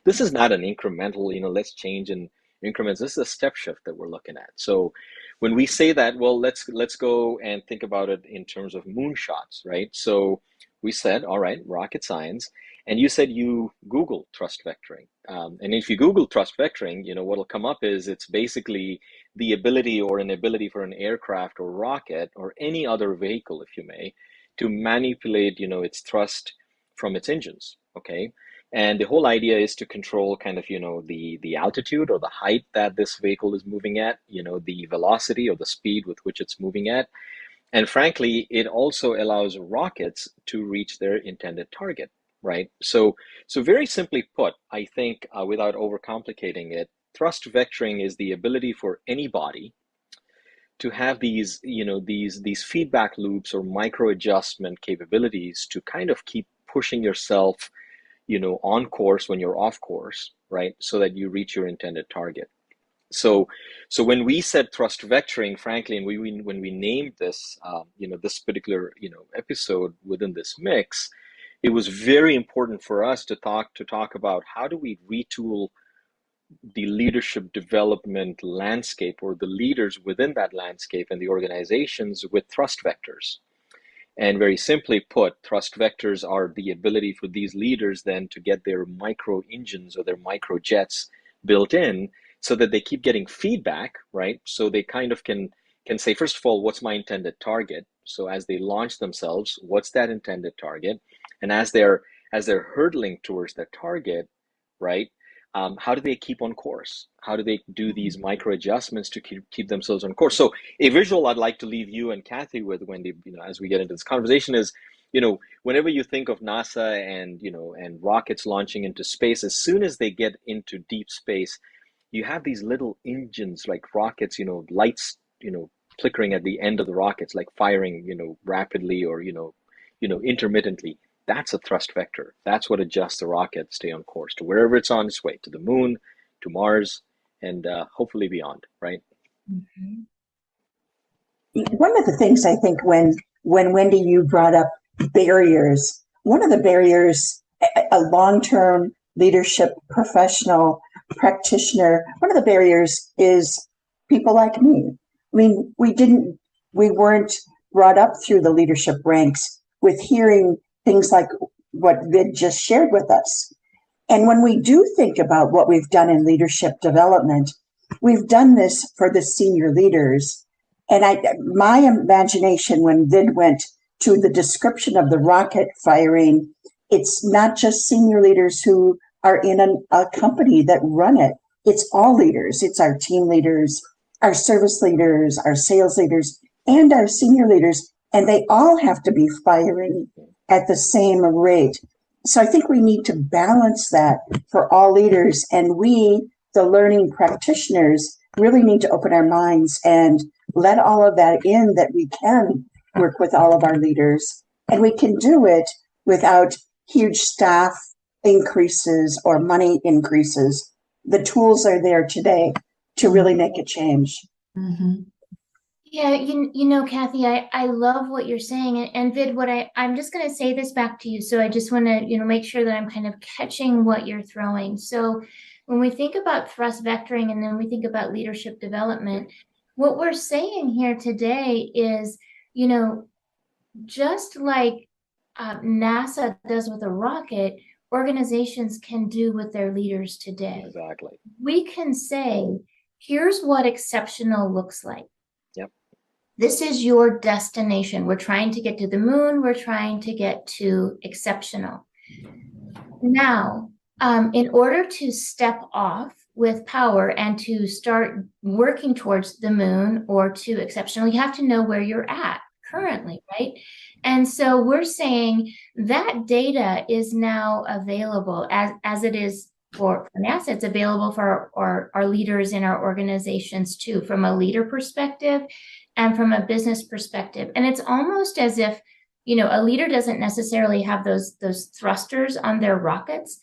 this is not an incremental, let's change in increments. This is a step shift that we're looking at. So when we say that, well, let's go and think about it in terms of moonshots, right? So we said, all right, rocket science, and you said you Google thrust vectoring, and if you Google thrust vectoring, what'll come up is it's basically the ability or inability for an aircraft or rocket or any other vehicle, if you may, to manipulate, its thrust from its engines. Okay. And the whole idea is to control kind of, the altitude or the height that this vehicle is moving at, the velocity or the speed with which it's moving at. And frankly, it also allows rockets to reach their intended target, right? So very simply put, I think without overcomplicating it, thrust vectoring is the ability for anybody to have these feedback loops or micro adjustment capabilities to kind of keep pushing yourself on course when you're off course, right? So that you reach your intended target. So when we said thrust vectoring, frankly, and when we named this, this particular, episode within this mix, it was very important for us to talk about how do we retool the leadership development landscape or the leaders within that landscape and the organizations with thrust vectors. And very simply put, thrust vectors are the ability for these leaders then to get their micro engines or their micro jets built in so that they keep getting feedback, right? So they kind of can say, first of all, what's my intended target? So as they launch themselves, what's that intended target? And as they're hurtling towards that target, right? How do they keep on course? How do they do these micro adjustments to keep themselves on course? So a visual I'd like to leave you and Kathy with, Wendy, as we get into this conversation is, whenever you think of NASA and rockets launching into space, as soon as they get into deep space, you have these little engines like rockets, lights, flickering at the end of the rockets, like firing, rapidly or, intermittently. That's a thrust vector. That's what adjusts the rocket to stay on course to wherever it's on its way, to the moon, to Mars, and hopefully beyond, right? Mhm. One of the things I think when Wendy, you brought up barriers, one of the barriers, a long-term leadership professional practitioner, one of the barriers is people like me. I mean, we weren't brought up through the leadership ranks with hearing things like what Vid just shared with us. And when we do think about what we've done in leadership development, we've done this for the senior leaders. And my imagination when Vid went to the description of the rocket firing, it's not just senior leaders who are in a company that run it. It's all leaders. It's our team leaders, our service leaders, our sales leaders, and our senior leaders. And they all have to be firing at the same rate. So I think we need to balance that for all leaders. And we, the learning practitioners, really need to open our minds and let all of that in, that we can work with all of our leaders. And we can do it without huge staff increases or money increases. The tools are there today to really make a change. Mm-hmm. Yeah, Kathy, I love what you're saying. And Vid, I'm just going to say this back to you. So I just want to, make sure that I'm kind of catching what you're throwing. So when we think about thrust vectoring and then we think about leadership development, what we're saying here today is, just like NASA does with a rocket, organizations can do with their leaders today. Exactly. We can say, here's what exceptional looks like. Yep. This is your destination. We're trying to get to the moon. We're trying to get to exceptional. Now, in order to step off with power and to start working towards the moon or to exceptional, you have to know where you're at currently, right? And so we're saying that data is now available as it is for NASA. It's available for our leaders in our organizations too, from a leader perspective and from a business perspective. And it's almost as if, a leader doesn't necessarily have those thrusters on their rockets.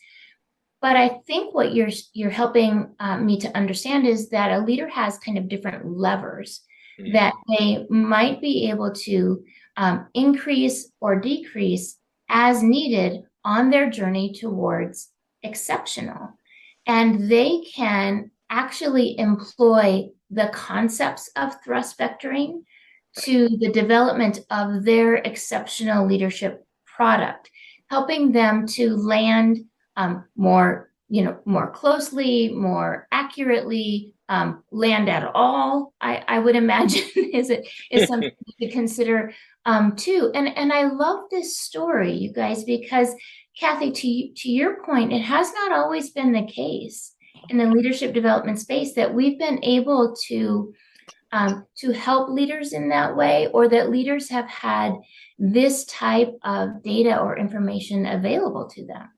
But I think what you're helping me to understand is that a leader has kind of different levers that they might be able to increase or decrease as needed on their journey towards exceptional. and they can actually employ the concepts of thrust vectoring to the development of their exceptional leadership product, helping them to land more, more closely, more accurately, land at all. I would imagine is something to consider too. And I love this story, you guys, because Kathy, to your point, it has not always been the case in the leadership development space that we've been able to help leaders in that way, or that leaders have had this type of data or information available to them.